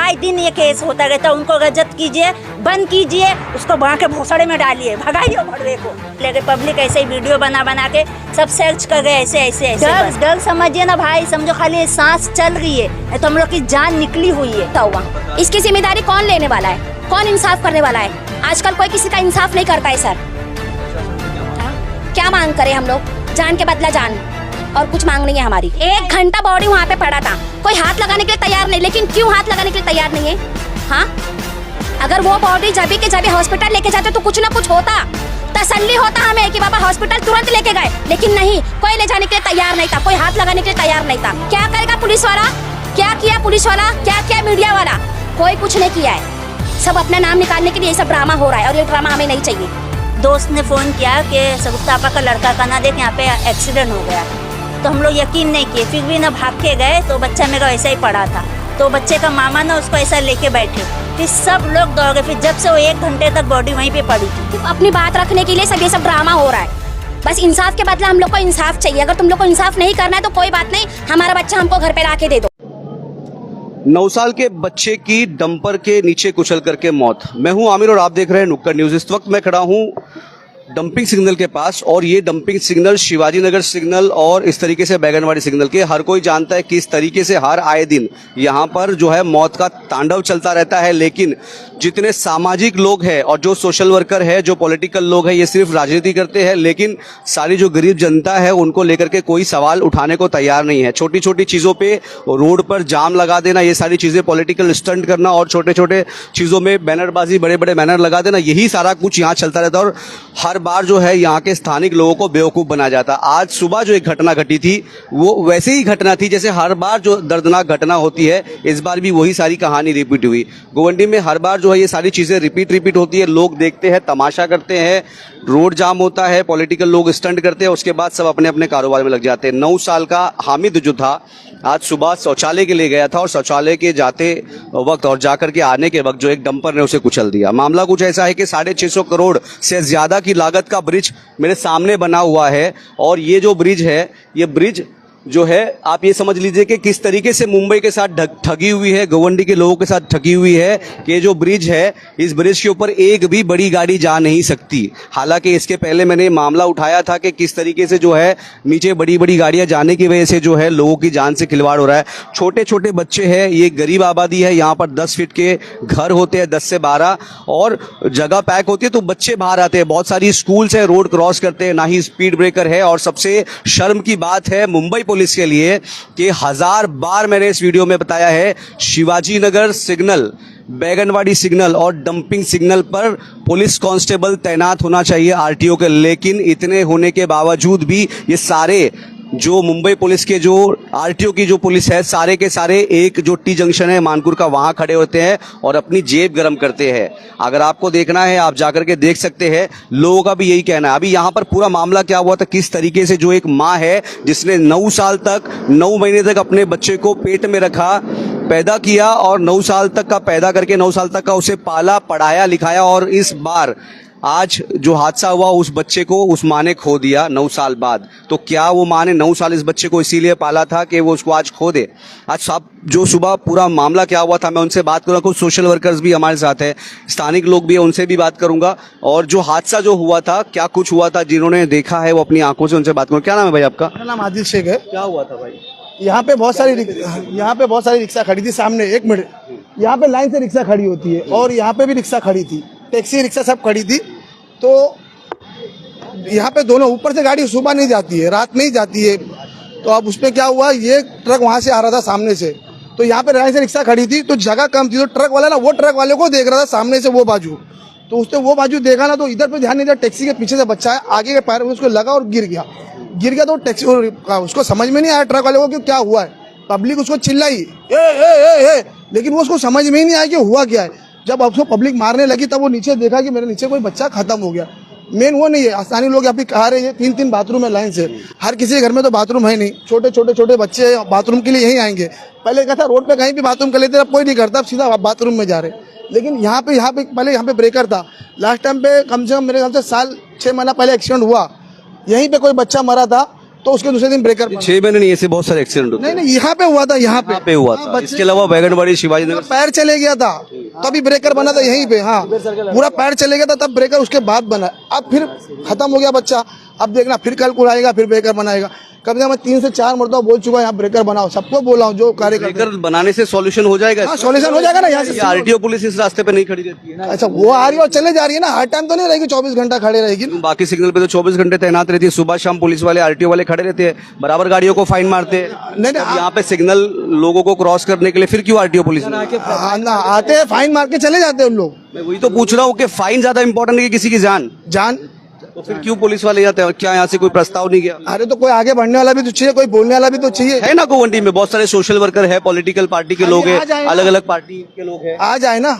आए दिन ये केस होता रहता। उनको रजत कीजिए, बंद कीजिए, उसको वहाँ के भोसड़े में डालिए, भगाइए भड़वे को। लेकिन पब्लिक ऐसे ही वीडियो बना बना के सब सर्च कर गए ऐसे ऐसे ऐसे। डर समझिए ना भाई, समझो खाली सांस चल रही है तो हम लोग की जान निकली हुई है। हुआ इसकी जिम्मेदारी कौन लेने वाला है, कौन इंसाफ करने वाला है? आजकल कोई किसी का इंसाफ नहीं करता है सर। क्या मांग करें हम लोग? जान के बदला जान, और कुछ मांग नहीं है हमारी। 1 घंटा बॉडी वहाँ पे पड़ा था, कोई हाथ लगाने के लिए तैयार नहीं। लेकिन क्यों हाथ लगाने के लिए तैयार नहीं है? हाँ, अगर वो बॉडी जबी के जबी हॉस्पिटल लेके जाते तो कुछ ना कुछ होता, तसल्ली होता हमें कि बाबा हॉस्पिटल तुरंत लेके गए। लेकिन नहीं, कोई ले जाने के लिए तैयार नहीं था, कोई हाथ लगाने के लिए तैयार नहीं था। क्या करेगा पुलिस वाला? क्या किया पुलिस वाला? क्या किया मीडिया वाला? कोई कुछ नहीं किया है। सब अपना नाम निकालने के लिए सब ड्रामा हो रहा है, और ये ड्रामा हमें नहीं चाहिए। दोस्त ने फ़ोन किया कि सगुफ्तापा का लड़का का ना देख यहाँ पे एक्सीडेंट हो गया, तो हम लोग यकीन नहीं किए। फिर भी ना भाग के गए तो बच्चा मेरा वैसा ही पड़ा था। तो बच्चे का मामा ना उसको ऐसा लेके बैठे, फिर सब लोग दौड़ गए। फिर जब से वो 1 घंटे तक बॉडी वहीं पे पड़ी थी। अपनी बात रखने के लिए सब ये सब ड्रामा हो रहा है। बस इंसाफ के बदला हम लोग को इंसाफ चाहिए। अगर तुम लोग को इंसाफ नहीं करना है तो कोई बात नहीं, हमारा बच्चा हमको घर पे ला के दे दो। 9 साल के बच्चे की डंपर के नीचे कुचल करके मौत। मैं हूं आमिर और आप देख रहे हैं नुक्कड़ न्यूज। इस वक्त मैं खड़ा हूं डंपिंग सिग्नल के पास, और ये dumping signal Shivaji Nagar signal और इस तरीके से बैगनवाड़ी सिग्नल के हर कोई जानता है कि इस तरीके से हर आए दिन यहाँ पर जो है मौत का तांडव चलता रहता है। लेकिन जितने सामाजिक लोग हैं और जो सोशल वर्कर है, जो पॉलिटिकल लोग हैं, ये सिर्फ राजनीति करते हैं, लेकिन सारी जो गरीब जनता है उनको लेकर के कोई सवाल उठाने को तैयार नहीं है। छोटी छोटी चीज़ों पे रोड पर जाम लगा देना, ये सारी चीज़ें पॉलिटिकल स्टंट करना, और छोटे छोटे चीज़ों में बैनरबाजी, बड़े बड़े बैनर लगा देना, यही सारा कुछ यहाँ चलता रहता है। और हर बार जो है यहाँ के स्थानिक लोगों को बेवकूफ़ बनाया जाता। आज सुबह जो एक घटना घटी थी वो वैसे ही घटना थी जैसे हर बार जो दर्दनाक घटना होती है, इस बार भी वही सारी कहानी रिपीट हुई। गोवंडी में हर बार जो है ये सारी चीज़ें रिपीट होती है। लोग देखते हैं, तमाशा करते हैं, रोड जाम होता है, पॉलिटिकल लोग स्टंट करते हैं, उसके बाद सब अपने अपने कारोबार में लग जाते हैं। 9 साल का हामिद जो था आज सुबह शौचालय के लिए गया था, और शौचालय के जाते वक्त और जाकर के आने के वक्त जो एक डंपर ने उसे कुचल दिया। मामला कुछ ऐसा है कि 650 करोड़ से ज्यादा की लागत का ब्रिज मेरे सामने बना हुआ है, और ये जो ब्रिज है, ये ब्रिज जो है आप ये समझ लीजिए कि किस तरीके से मुंबई के साथ ठगी हुई है, गोवंडी के लोगों के साथ ठगी हुई है कि ये जो ब्रिज है, इस ब्रिज के ऊपर एक भी बड़ी गाड़ी जा नहीं सकती। हालांकि इसके पहले मैंने मामला उठाया था कि किस तरीके से जो है नीचे बड़ी बड़ी गाड़ियां जाने की वजह से जो है लोगों की जान से खिलवाड़ हो रहा है। छोटे छोटे बच्चे हैं, ये गरीब आबादी है, यहाँ पर 10 फीट के घर होते हैं, 10 से 12, और जगह पैक होती है तो बच्चे बाहर आते हैं। बहुत सारी स्कूल्स है, रोड क्रॉस करते हैं, ना ही स्पीड ब्रेकर है। और सबसे शर्म की बात है मुंबई पुलिस के लिए कि 1000 बार मैंने इस वीडियो में बताया है, शिवाजी नगर सिग्नल, बैगनवाड़ी सिग्नल और डंपिंग सिग्नल पर पुलिस कांस्टेबल तैनात होना चाहिए आरटीओ के। लेकिन इतने होने के बावजूद भी ये सारे जो मुंबई पुलिस के जो आरटीओ की जो पुलिस है, सारे के सारे एक जो टी जंक्शन है मानपुर का, वहां खड़े होते हैं और अपनी जेब गर्म करते हैं। अगर आपको देखना है आप जाकर के देख सकते हैं, लोगों का भी यही कहना है। अभी यहाँ पर पूरा मामला क्या हुआ था, किस तरीके से जो एक माँ है जिसने 9 साल तक 9 महीने तक अपने बच्चे को पेट में रखा, पैदा किया, और 9 साल तक का पैदा करके 9 साल तक का उसे पाला, पढ़ाया, लिखाया, और इस बार आज जो हादसा हुआ उस बच्चे को उस माँ ने खो दिया 9 साल बाद। तो क्या वो माँ ने 9 साल इस बच्चे को इसीलिए पाला था कि वो उसको आज खो दे? आज सब जो सुबह पूरा मामला क्या हुआ था मैं उनसे बात करूँगा। कुछ सोशल वर्कर्स भी हमारे साथ है, स्थानिक लोग भी है, उनसे भी बात करूंगा। और जो हादसा जो हुआ था, क्या कुछ हुआ था, जिन्होंने देखा है वो अपनी आंखों से उनसे बात करूँगा। क्या नाम है भाई आपका? मेरा नाम आदिल शेख है। क्या हुआ था भाई? यहाँ पे बहुत सारी रिक्शा खड़ी थी सामने। 1 मिनट, यहाँ पे लाइन से रिक्शा खड़ी होती है और यहाँ पे भी रिक्शा खड़ी थी, टैक्सी रिक्शा सब खड़ी थी। तो यहाँ पे दोनों ऊपर से गाड़ी सुबह नहीं जाती है, रात नहीं जाती है। तो अब उसमें क्या हुआ, ये ट्रक वहाँ से आ रहा था सामने से, तो यहाँ पे लाइन से रिक्शा खड़ी थी, तो जगह कम थी, तो ट्रक वाला ना वो ट्रक वाले को देख रहा था सामने से वो बाजू। तो उसने वो बाजू देखा ना, तो इधर पे ध्यान नहीं दिया। टैक्सी के पीछे से बच्चा है, आगे के पैर में उसको लगा और गिर गया। तो टैक्सी उसको समझ में नहीं आया ट्रक वाले को कि क्या हुआ है। पब्लिक उसको चिल्लाई ए, लेकिन वो उसको समझ में ही नहीं आया कि हुआ क्या है। जब उसको पब्लिक मारने लगी तब वो नीचे देखा कि मेरे नीचे कोई बच्चा खत्म हो गया। मेन वो नहीं है, स्थानीय लोग यहाँ पे कहा रहे हैं 3-3 बाथरूम है लाइन से। हर किसी के घर में तो बाथरूम है नहीं, छोटे बच्चे बाथरूम के लिए यहीं आएंगे। पहले कहता रोड पे कहीं भी बाथरूम कर लेते, अब कोई नहीं करता, अब सीधा बाथरूम में जा रहे। लेकिन यहाँ पे पहले यहाँ पे ब्रेकर था। लास्ट टाइम पे कम से कम मेरे ख्याल से 6 महीना पहले एक्सीडेंट हुआ, यहीं पे कोई बच्चा मरा था। तो उसके दूसरे दिन ब्रेकर 6 महीने नहीं, ऐसे बहुत सारे एक्सीडेंट होते नहीं नहीं यहाँ पे हुआ था, यहाँ यहाँ पे हुआ हाँ, था। बच्चे- इसके अलावा बैगनबाड़ी, शिवाजी नगर, पैर चले गया था तभी ब्रेकर बना था यहीं पे। हाँ, पूरा पैर चले गया था तब ब्रेकर उसके बाद बना। अब फिर खत्म हो गया बच्चा, अब देखना फिर कल को आएगा फिर ब्रेकर बनाएगा। कम से कम मैं 3 से 4 मरतबा बोल चुका हूँ यहाँ ब्रेकर बनाओ, सबको बोला हूँ जो कार्यकर्ता। ब्रेकर बनाने से सॉल्यूशन हो जाएगा? हाँ सॉल्यूशन हो जाएगा ना यहाँ से। आरटीओ पुलिस इस रास्ते पे नहीं खड़ी रहती है ना? अच्छा वो आ रही है और चले जा रही है ना, हर टाइम तो नहीं रहेगी 24 घंटा खड़े रहेगी। बाकी सिग्नल पे तो 24 घंटे तैनात रहती है, सुबह शाम पुलिस वाले, आरटीओ वाले खड़े रहते हैं, बराबर गाड़ियों को फाइन मारते हैं। नहीं नहीं अब यहाँ पे सिग्नल लोगों को क्रॉस करने के लिए फिर क्यों आरटीओ पुलिस नहीं? आते हैं फाइन मार के चले जाते हैं उन लोग। मैं वही तो पूछ रहा हूँ कि फाइन ज्यादा इंपॉर्टेंट है कि किसी की जान? जान तो फिर क्यों पुलिस वाले जाते हैं? क्या यहाँ से कोई प्रस्ताव नहीं गया? अरे तो कोई आगे बढ़ने वाला भी तो चाहिए, कोई बोलने वाला भी तो चाहिए। है ना गोवंडी में बहुत सारे सोशल वर्कर है, पॉलिटिकल पार्टी के लोग आ हैं, जाए ना। अलग अलग पार्टी के लोग हैं। आ जाए ना,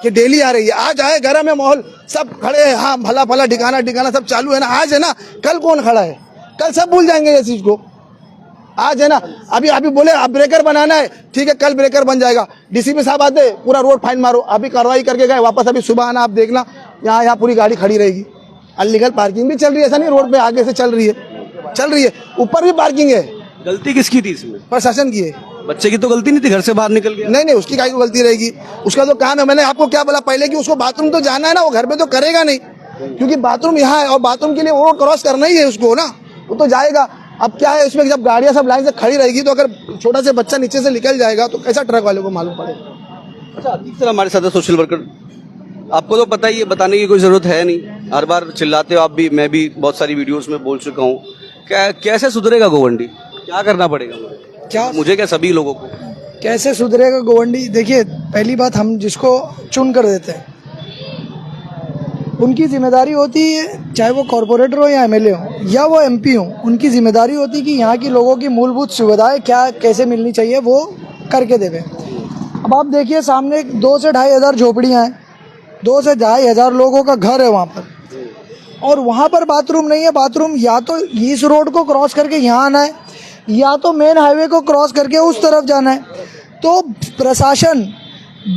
ये डेली आ रही है, आज आए गरम है माहौल, सब खड़े हैं। हाँ भला भला ठिकाना ठिकाना सब चालू है ना, आज है ना, कल कौन खड़ा है? कल सब भूल जाएंगे ये चीज को। आज है ना, अभी अभी बोले अब ब्रेकर बनाना है, ठीक है कल ब्रेकर बन जाएगा। डीसीपी साहब आते पूरा रोड फाइन मारो, अभी कार्रवाई करके गए वापस, अभी सुबह आना, आप देखना यहाँ पूरी गाड़ी खड़ी रहेगी। अनलीगल पार्किंग भी चल रही है, ऐसा नहीं रोड पे आगे से चल रही है, ऊपर भी पार्किंग है। गलती किसकी थी इसमें? प्रशासन की है। बच्चे की तो गलती नहीं थी, घर से बाहर निकल गया। नहीं उसकी काहे को गलती रहेगी, उसका तो काम है। मैंने आपको क्या बोला पहले कि उसको बाथरूम तो जाना है ना, वो घर में तो करेगा नहीं, क्योंकि बाथरूम यहाँ है और बाथरूम के लिए रोड क्रॉस करना ही है उसको ना, वो तो जाएगा। अब क्या है इसमें, जब गाड़ियां सब लाइन से खड़ी रहेगी तो अगर छोटा सा बच्चा नीचे से निकल जाएगा तो कैसा ट्रक वाले को मालूम पड़ेगा। अच्छा अतीक सर हमारे साथ है सोशल वर्कर, आपको तो पता ही है, बताने की कोई जरूरत है नहीं, हर बार चिल्लाते हो आप भी, मैं भी बहुत सारी वीडियोस में बोल चुका हूँ। क्या कैसे सुधरेगा गोवंडी? क्या करना पड़ेगा क्या मुझे, क्या सभी लोगों को? कैसे सुधरेगा गोवंडी? देखिए पहली बात, हम जिसको चुन कर देते हैं उनकी जिम्मेदारी होती है, चाहे वो कॉरपोरेटर हो या एमएलए हो या वो एमपी हो, उनकी जिम्मेदारी होती है कि यहाँ की लोगों की मूलभूत सुविधाएं क्या कैसे मिलनी चाहिए वो करके देवे। अब आप देखिए सामने 2 से 2.5 हज़ार झोपड़ियाँ हैं, 2 से 2.5 हज़ार लोगों का घर है वहाँ पर, और वहाँ पर बाथरूम नहीं है। बाथरूम या तो इस रोड को क्रॉस करके यहाँ आना है या तो मेन हाईवे को क्रॉस करके उस तरफ जाना है। तो प्रशासन,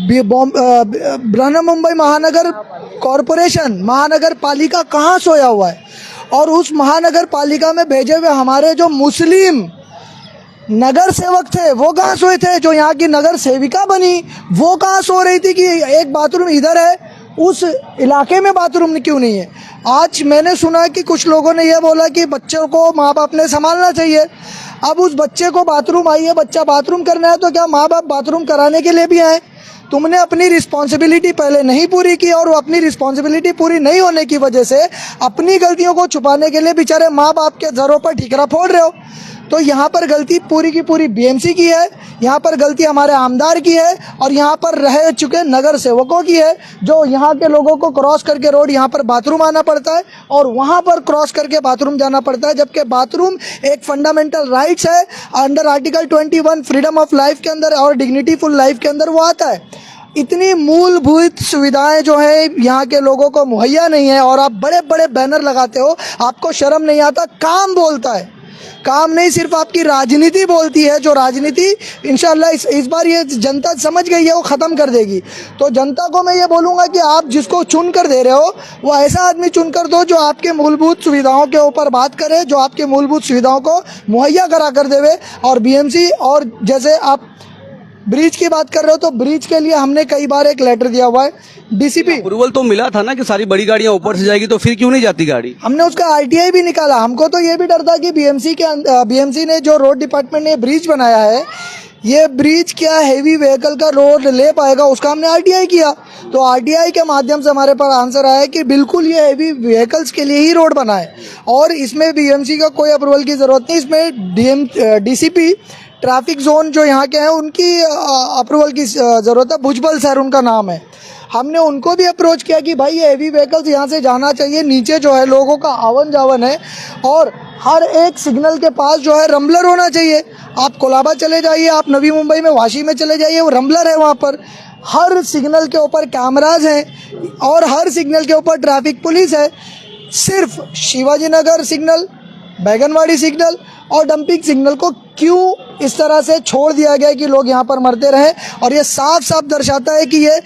बृहन्मुंबई महानगर कॉरपोरेशन, महानगर पालिका कहाँ सोया हुआ है? और उस महानगर पालिका में भेजे हुए हमारे जो मुस्लिम नगर सेवक थे वो कहाँ सोए थे? जो यहाँ की नगर सेविका बनी वो कहाँ सो रही थी कि एक बाथरूम इधर है, उस इलाके में बाथरूम क्यों नहीं है? आज मैंने सुना कि कुछ लोगों ने यह बोला कि बच्चों को माँ बाप ने संभालना चाहिए। अब उस बच्चे को बाथरूम आई है, बच्चा बाथरूम करना है, तो क्या माँ बाप बाथरूम कराने के लिए भी आए? तुमने अपनी रिस्पॉन्सिबिलिटी पहले नहीं पूरी की, और अपनी रिस्पॉन्सिबिलिटी पूरी नहीं होने की वजह से अपनी गलतियों को छुपाने के लिए बेचारे माँ बाप के घरों पर ठीकरा फोड़ रहे हो। तो यहाँ पर गलती पूरी की पूरी बीएमसी की है, यहाँ पर गलती हमारे आमदार की है, और यहाँ पर रह चुके नगर सेवकों की है, जो यहाँ के लोगों को क्रॉस करके रोड यहाँ पर बाथरूम आना पड़ता है और वहाँ पर क्रॉस करके बाथरूम जाना पड़ता है, जबकि बाथरूम एक फंडामेंटल राइट्स है under article 21 freedom of life के अंदर और डिग्निटीफुल लाइफ के अंदर वो आता है। इतनी मूलभूत सुविधाएं जो है यहाँ के लोगों को मुहैया नहीं है, और आप बड़े बड़े बैनर लगाते हो, आपको शर्म नहीं आता? काम बोलता है, काम नहीं, सिर्फ आपकी राजनीति बोलती है, जो राजनीति इंशाल्लाह इस बार ये जनता समझ गई है, वो ख़त्म कर देगी। तो जनता को मैं ये बोलूँगा कि आप जिसको चुन कर दे रहे हो वो ऐसा आदमी चुन कर दो जो आपके मूलभूत सुविधाओं के ऊपर बात करे, जो आपके मूलभूत सुविधाओं को मुहैया करा कर देवे। और बीएमसी, और जैसे आप ब्रिज की बात कर रहे हो, तो ब्रिज के लिए हमने कई बार एक लेटर दिया हुआ है डीसीपी। अप्रूवल तो मिला था ना कि सारी बड़ी गाड़ियां ऊपर से जाएगी, तो फिर क्यों नहीं जाती गाड़ी? हमने उसका आरटीआई भी निकाला। हमको तो ये भी डर था कि बीएमसी ने जो रोड डिपार्टमेंट ने ब्रिज बनाया है, ये ब्रिज क्या हेवी व्हीकल का रोड ले पाएगा, उसका हमने आरटीआई किया। तो आरटीआई के माध्यम से हमारे पास आंसर आया कि बिल्कुल ये हेवी व्हीकल्स के लिए ही रोड बना है, और इसमें बीएमसी का कोई अप्रूवल की ज़रूरत नहीं। इसमें डीसीपी ट्रैफिक जोन जो यहाँ के हैं उनकी अप्रूवल की ज़रूरत है। भुजबल सर उनका नाम है। हमने उनको भी अप्रोच किया कि भाई ये हेवी व्हीकल्स यहाँ से जाना चाहिए, नीचे जो है लोगों का आवन जावन है, और हर एक सिग्नल के पास जो है रम्बलर होना चाहिए। आप कोलाबा चले जाइए, आप नवी मुंबई में वाशी में चले जाइए, वो रम्बलर है वहाँ पर। हर सिग्नल के ऊपर कैमराज हैं और हर सिग्नल के ऊपर ट्रैफिक पुलिस है। सिर्फ शिवाजी नगर सिग्नल, बैगनवाड़ी सिग्नल और डंपिंग सिग्नल को क्यों इस तरह से छोड़ दिया गया कि लोग यहाँ पर मरते रहें। और ये साफ साफ दर्शाता है कि ये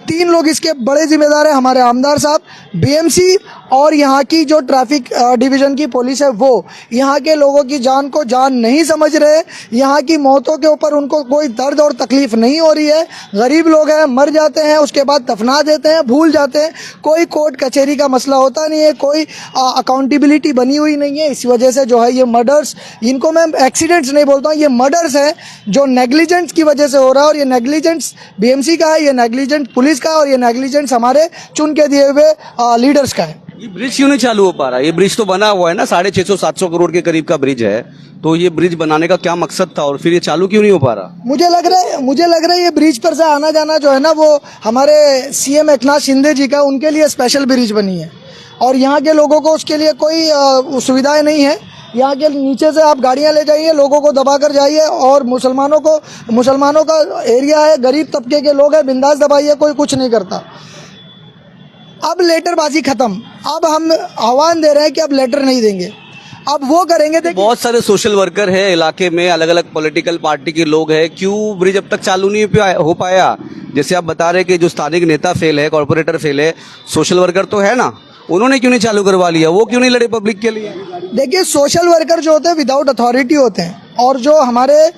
3 लोग इसके बड़े जिम्मेदार हैं, हमारे आमदार साहब, बीएमसी और यहाँ की जो ट्रैफिक डिवीज़न की पुलिस है वो यहाँ के लोगों की जान को जान नहीं समझ रहे। यहाँ की मौतों के ऊपर उनको कोई दर्द और तकलीफ़ नहीं हो रही है। गरीब लोग हैं, मर जाते हैं, उसके बाद दफना देते हैं, भूल जाते हैं। कोई कोर्ट कचहरी का मसला होता नहीं है, कोई अकाउंटेबिलिटी बनी हुई नहीं है। इस वजह से जो है ये मर्डर्स, इनको मैं एक्सीडेंट्स नहीं बोलता हूँ, ये मर्डर्स हैं जो नेग्लिजेंस की वजह से हो रहा है। और ये नेग्लिजेंस बीएमसी का है, ये नेग्लिजेंस पुलिस का है और ये नेग्लिजेंस हमारे चुन के दिए हुए लीडर्स का है। ये ब्रिज क्यों नहीं चालू हो पा रहा? ये ब्रिज तो बना हुआ है ना, 650-700 करोड़ के करीब का ब्रिज है, तो ये ब्रिज बनाने का क्या मकसद था और फिर ये चालू क्यों नहीं हो पा रहा? मुझे लग रहा है ये ब्रिज पर से आना जाना जो है ना वो हमारे सीएम एकनाथ शिंदे जी का, उनके लिए स्पेशल ब्रिज बनी है और यहाँ के लोगों को उसके लिए कोई सुविधाएं नहीं है। यहाँ के नीचे से आप गाड़ियाँ ले जाइए, लोगों को दबा कर जाइए और मुसलमानों का एरिया है, गरीब तबके के लोग हैं, बिंदास दबाइए, कोई कुछ नहीं करता। अब लेटरबाजी खत्म, अब हम आह्वान दे रहे हैं कि अब लेटर नहीं देंगे, अब वो करेंगे। देखिए बहुत सारे सोशल वर्कर है इलाके में, अलग अलग पॉलिटिकल पार्टी के लोग हैं, क्यों ब्रिज अब तक चालू नहीं हो पाया? जैसे आप बता रहे कि जो स्थानिक नेता फेल है, कॉर्पोरेटर फेल है, सोशल वर्कर तो है ना, उन्होंने क्यों नहीं चालू करवा लिया? वो क्यों नहीं लड़े पब्लिक के लिए? देखिए सोशल वर्कर जो होते हैं विदाउट अथॉरिटी होते हैं और जो हमारे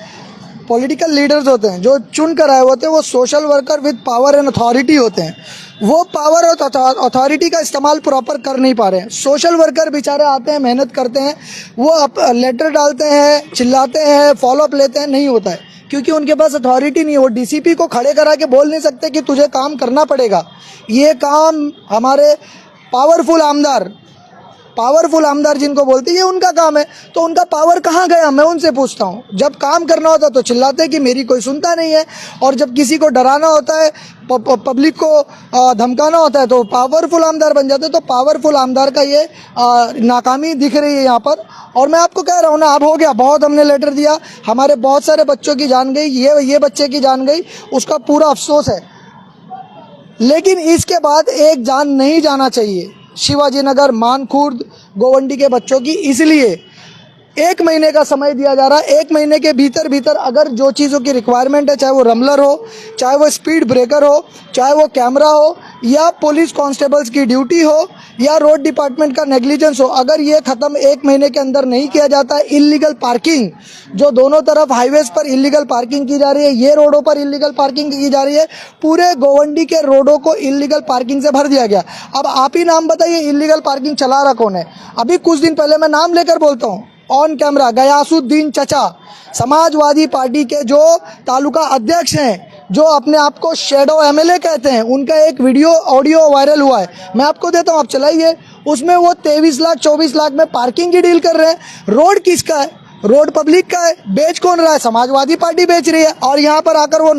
पॉलिटिकल लीडर्स होते हैं जो चुन कर आए होते हैं वो social worker with power and authority होते हैं। वो पावर और अथॉरिटी का इस्तेमाल प्रॉपर कर नहीं पा रहे हैं। सोशल वर्कर बेचारे आते हैं, मेहनत करते हैं, वो लेटर डालते हैं, चिल्लाते हैं, फॉलोअप लेते हैं, नहीं होता है क्योंकि उनके पास अथॉरिटी नहीं है। वो डीसीपी को खड़े करा के बोल नहीं सकते कि तुझे काम करना पड़ेगा। ये काम हमारे पावरफुल आमदार जिनको बोलते हैं ये उनका काम है। तो उनका पावर कहाँ गया, मैं उनसे पूछता हूँ। जब काम करना होता तो चिल्लाते कि मेरी कोई सुनता नहीं है, और जब किसी को डराना होता है, पब्लिक को धमकाना होता है तो पावरफुल आमदार बन जाते। तो पावरफुल आमदार का ये नाकामी दिख रही है यहाँ पर। और मैं आपको कह रहा हूँ ना, अब हो गया, बहुत हमने लेटर दिया, हमारे बहुत सारे बच्चों की जान गई, ये बच्चे की जान गई, उसका पूरा अफसोस है। लेकिन इसके बाद एक जान नहीं जाना चाहिए शिवाजी नगर, मानखुर्द, गोवंडी के बच्चों की। इसलिए 1 महीने का समय दिया जा रहा है। 1 महीने के भीतर अगर जो चीज़ों की रिक्वायरमेंट है, चाहे वो रमलर हो, चाहे वो स्पीड ब्रेकर हो, चाहे वो कैमरा हो, या पुलिस कांस्टेबल्स की ड्यूटी हो, या रोड डिपार्टमेंट का नेग्लिजेंस हो, अगर ये ख़त्म 1 महीने के अंदर नहीं किया जाता है, इल्लीगल पार्किंग जो दोनों तरफ हाईवेज पर इल्लीगल पार्किंग की जा रही है, ये रोडों पर इल्लीगल पार्किंग की जा रही है, पूरे गोवंडी के रोडों को इल्लीगल पार्किंग से भर दिया गया। अब आप ही नाम बताइए इल्लीगल पार्किंग चला रहा कौन है? अभी कुछ दिन पहले मैं नाम लेकर बोलता हूँ, ऑन कैमरा गयासुद्दीन चचा, समाजवादी पार्टी के जो तालुका अध्यक्ष हैं, जो अपने आप को शेडो एमएलए कहते हैं, उनका एक वीडियो ऑडियो वायरल हुआ है, मैं आपको देता हूँ, आप चलाइए। उसमें वो 23 लाख 24 लाख में पार्किंग की डील कर रहे हैं। रोड किसका है? रोड पब्लिक का है। बेच कौन रहा है? समाजवादी पार्टी बेच रही है। और यहाँ पर आकर वो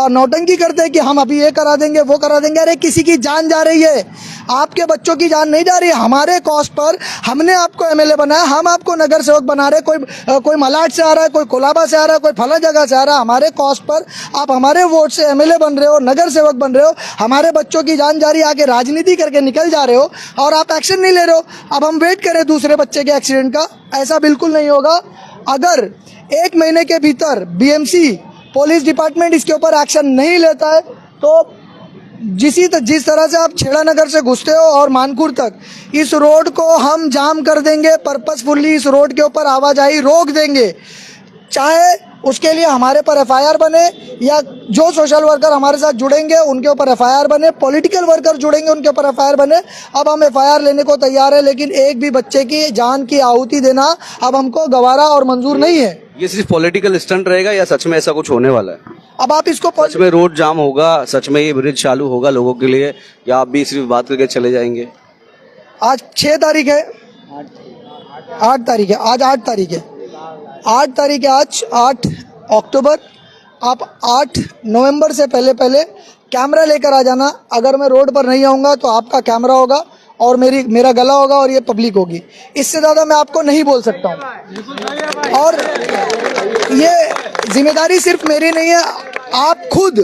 नौटंकी करते हैं कि हम अभी ये करा देंगे, वो करा देंगे। अरे किसी की जान जा रही है, आपके बच्चों की जान नहीं जा रही है। हमारे कॉस्ट पर हमने आपको एमएलए बनाया, हम आपको नगर सेवक बना रहे। कोई मलाड से आ रहा है, कोई कोलाबा से आ रहा है, कोई फला जगह से आ रहा है। हमारे कॉस्ट पर आप हमारे वोट से एमएलए बन रहे हो, नगर सेवक बन रहे हो, हमारे बच्चों की जान जा रही है, आके राजनीति करके निकल जा रहे हो और आप एक्शन नहीं ले रहे हो। अब हम वेट करें दूसरे बच्चे के एक्सीडेंट का? ऐसा बिल्कुल नहीं होगा। अगर 1 महीने के भीतर बीएमसी पुलिस डिपार्टमेंट इसके ऊपर एक्शन नहीं लेता है तो जिस तरह से आप छेड़ा नगर से घुसते हो और मानपुर तक, इस रोड को हम जाम कर देंगे। पर्पसफुली इस रोड के ऊपर आवाजाही रोक देंगे। चाहे उसके लिए हमारे पर एफआईआर बने, या जो सोशल वर्कर हमारे साथ जुड़ेंगे उनके ऊपर एफआईआर बने, पॉलिटिकल वर्कर जुड़ेंगे उनके ऊपर एफआईआर बने। अब हम एफआईआर लेने को तैयार है, लेकिन एक भी बच्चे की जान की आहुति देना अब हमको गवारा और मंजूर नहीं है। ये सिर्फ पॉलिटिकल स्टंट रहेगा या सच में ऐसा कुछ होने वाला है? अब आप इसको सच में रोड जाम होगा, सच में ये ब्रिज चालू होगा लोगों के लिए, या आप भी सिर्फ बात करके चले जाएंगे? आज 6 तारीख है, 8 तारीख है, आज 8 तारीख है, 8 तारीख है, आज 8 अक्टूबर। आप 8 नवंबर से पहले कैमरा लेकर आ जाना। अगर मैं रोड पर नहीं आऊँगा तो आपका कैमरा होगा और मेरा गला होगा और ये पब्लिक होगी। इससे ज़्यादा मैं आपको नहीं बोल सकता हूँ। और ये जिम्मेदारी सिर्फ मेरी नहीं है, आप खुद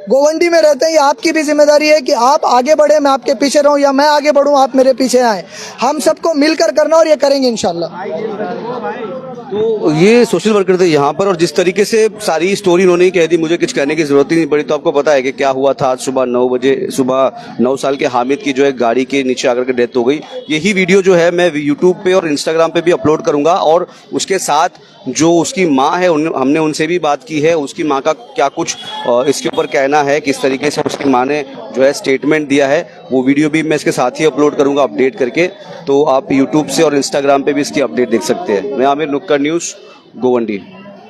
गोवंडी में रहते हैं, ये आपकी भी जिम्मेदारी है कि आप आगे बढ़े, मैं आपके पीछे रहूं, या मैं आगे बढ़ूं आप मेरे पीछे आए। हम सबको मिलकर करना और ये करेंगे इंशाल्लाह। तो ये सोशल वर्कर थे यहाँ पर, और जिस तरीके से सारी स्टोरी उन्होंने ही कह दी, मुझे कुछ कहने की जरूरत ही नहीं पड़ी। तो आपको पता है कि क्या हुआ था आज सुबह 9 बजे, सुबह 9 साल के हामिद की जो है गाड़ी के नीचे आकर के डेथ हो गई। यही वीडियो जो है मैं यूट्यूब पे और इंस्टाग्राम पे भी अपलोड करूंगा, और उसके साथ जो उसकी माँ है हमने उनसे भी बात की है, उसकी माँ का क्या कुछ इसके ऊपर कहना है, किस तरीके से उसकी माँ ने जो है स्टेटमेंट दिया है, वो वीडियो भी मैं इसके साथ ही अपलोड करूंगा अपडेट करके। तो आप यूट्यूब से और इंस्टाग्राम पे भी इसकी अपडेट देख सकते हैं। मैं आमिर, नुक्कड़ न्यूज़, गोवंडी।